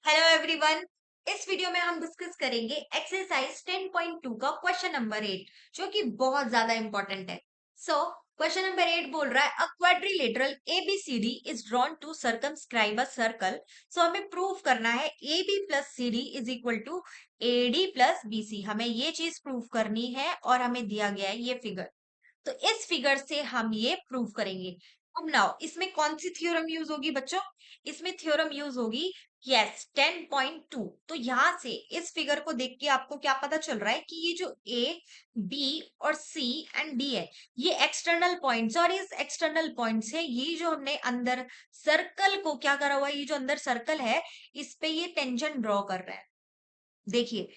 Hello everyone. इस video में हम डिस्कस करेंगे एक्सरसाइज 10.2 का क्वेश्चन नंबर 8 जो कि बहुत ज्यादा इंपॉर्टेंट है। सो क्वेश्चन नंबर 8 बोल रहा है a quadrilateral ABCD is drawn to circumscribe a circle. So हमें प्रूव करना है A B plus C D is equal to A D plus B C. हमें ये चीज प्रूव करनी है और हमें दिया गया है ये फिगर। तो इस फिगर से हम ये प्रूव करेंगे। अब नाउ इसमें कौन सी थ्योरम यूज होगी बच्चों? इसमें थ्योरम यूज होगी यस 10.2। तो यहां से इस फिगर को देख के आपको क्या पता चल रहा है कि ये जो ए बी और सी एंड डी है ये एक्सटर्नल पॉइंट्स, और इस एक्सटर्नल पॉइंट्स है ये जो हमने अंदर सर्कल को क्या करा हुआ है, ये जो अंदर सर्कल है इस पे ये टेंजेंट ड्रॉ कर रहा है। देखिए,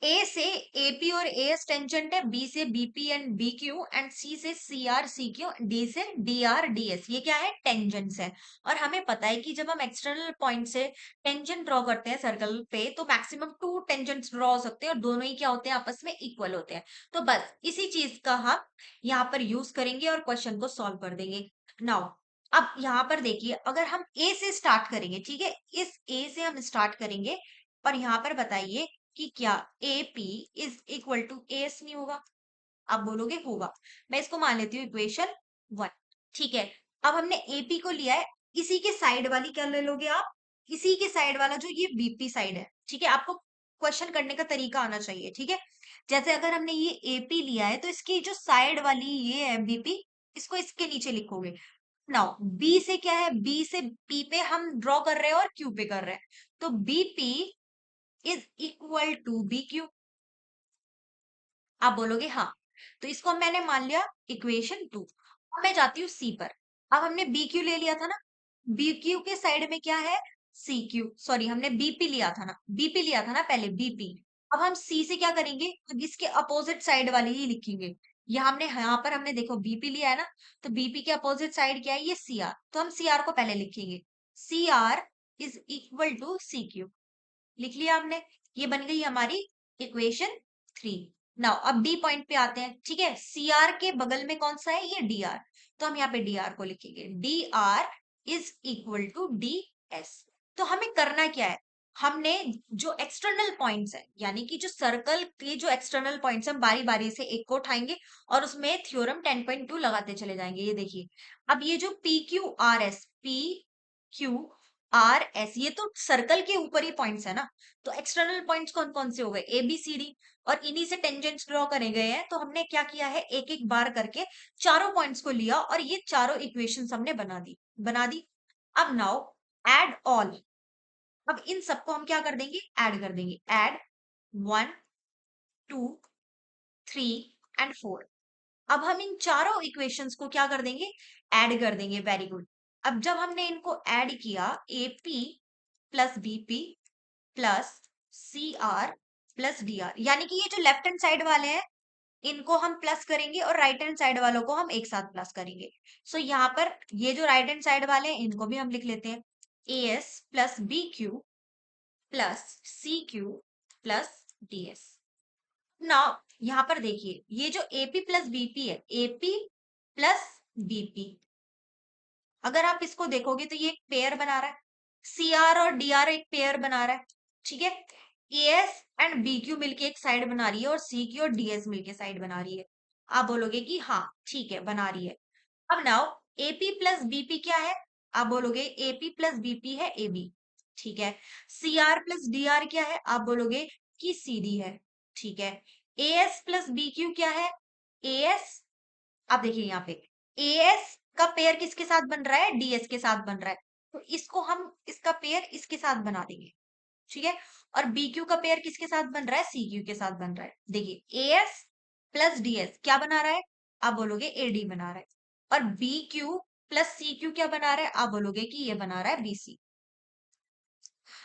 ए से एपी और एएस टेंजेंट है, बी से बीपी एंड बीक्यू एंड सी से सीआर सीक्यू, डी से डीआर डीएस। ये क्या है? टेंजेंट्स है। और हमें पता है कि जब हम एक्सटर्नल पॉइंट से टेंजेंट ड्रॉ करते हैं सर्कल पे तो मैक्सिमम 2 टेंजेंट्स ड्रॉ हो सकते हैं और दोनों ही क्या होते हैं? आपस में इक्वल होते हैं। तो बस इसी चीज का हम यहाँ पर यूज करेंगे और क्वेश्चन को सॉल्व कर देंगे। नाउ अब यहाँ पर देखिए, अगर हम ए से स्टार्ट करेंगे, ठीक है, इस ए से हम स्टार्ट करेंगे और यहाँ पर बताइए कि क्या A P is equal to A S नहीं होगा? आप बोलोगे होगा। मैं इसको मान लेती हूँ इक्वेशन 1। ठीक है, अब हमने एपी को लिया है, इसी के साइड वाली क्या ले लोगे आप? इसी के साइड वाला जो ये बीपी साइड है। ठीक है, आपको क्वेश्चन करने का तरीका आना चाहिए। ठीक है, जैसे अगर हमने ये एपी लिया है तो इसकी जो साइड वाली ये है बीपी, इसको इसके नीचे लिखोगे। नाउ बी से क्या है? बी से पी पे हम ड्रॉ कर रहे हैं और क्यू पे कर रहे हैं, तो BP is equal to B Q. आप बोलोगे हाँ। तो इसको मैंने मान लिया इक्वेशन 2। अब मैं जाती हूँ सी पर। अब हमने बी क्यू ले लिया था ना, बी क्यू के साइड में क्या है? सी क्यू, सॉरी हमने बीपी लिया था ना, बीपी लिया था ना पहले, बीपी। अब हम सी से क्या करेंगे? अब इसके अपोजिट साइड वाली ही लिखेंगे। यहाँ पर हमने देखो बीपी लिया है ना, तो बीपी के अपोजिट साइड क्या है? ये सी आर। तो हम सी आर को पहले लिखेंगे। C R is equal to C Q. लिख लिया हमने। ये बन गई हमारी इक्वेशन 3। नाउ अब डी पॉइंट पे आते हैं। ठीक है, सी आर के बगल में कौन सा है? ये डी आर। तो हम यहाँ पे डी आर को लिखेंगे। D R is equal to D S. तो हमें करना क्या है? हमने जो एक्सटर्नल पॉइंट्स है, यानी कि जो सर्कल के जो एक्सटर्नल पॉइंट्स, हम बारी बारी से एक को उठाएंगे और उसमें थ्योरम 10.2 लगाते चले जाएंगे। ये देखिए, अब ये जो P Q R S, P Q R S, ये तो सर्कल के ऊपर ही पॉइंट्स है ना। तो एक्सटर्नल पॉइंट्स कौन कौन से हो गए? A B C D. और इन्हीं से टेंजेंट्स ड्रॉ करे गए हैं। तो हमने क्या किया है? एक एक बार करके चारों पॉइंट्स को लिया और ये चारों इक्वेशंस हमने बना दी। अब नाउ एड ऑल। अब इन सबको हम क्या कर देंगे? ऐड कर देंगे। Add 1 2 3 and 4। अब हम इन चारों इक्वेशंस को क्या कर देंगे? ऐड कर देंगे। Very good. अब जब हमने इनको ऐड किया, AP plus BP plus C R plus D R, यानी कि ये जो लेफ्ट हैंड साइड वाले हैं इनको हम प्लस करेंगे और राइट हैंड साइड वालों को हम एक साथ प्लस करेंगे। सो यहाँ पर ये जो राइट हैंड साइड वाले हैं इनको भी हम लिख लेते हैं। A S plus B Q plus C Q plus D S. Now यहाँ पर देखिए, ये जो एपी प्लस बीपी है, एपी प्लस बीपी, अगर आप इसको देखोगे तो ये एक पेयर बना रहा है। सीआर और डीआर एक पेयर बना रहा है। ठीक है, एएस एंड बीक्यू मिलके एक साइड बना रही है और सी क्यू और डीएस मिलके साइड बना रही है। आप बोलोगे कि हाँ ठीक है बना रही है। अब नाउ एपी प्लस बीपी क्या है? आप बोलोगे एपी प्लस बीपी है एबी। ठीक है, सीआर प्लस डीआर क्या है? आप बोलोगे कि सीडी है। ठीक है, एएस प्लस बीक्यू क्या है? एएस। अब देखिए यहाँ पे एएस का पेयर किसके साथ बन रहा है? डीएस के साथ बन रहा है। तो इसको हम इसका पेयर इसके साथ बना देंगे। ठीक है, और बीक्यू का पेयर किसके साथ बन रहा है? सीक्यू के साथ बन रहा है। देखिए एएस प्लस डीएस क्या बना रहा है? आप बोलोगे एडी बना रहा है। और बीक्यू प्लस सीक्यू क्या बना रहा है? आप बोलोगे कि ये बना रहा है बीसी।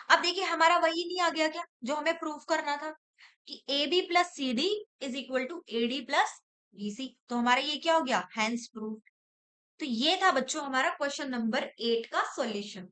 अब देखिए हमारा वही नहीं आ गया क्या जो हमें प्रूफ करना था कि A B plus C D is equal to A D plus BC. तो हमारा ये क्या हो गया? Hence proof. तो ये था बच्चों हमारा क्वेश्चन नंबर 8 का सॉल्यूशन।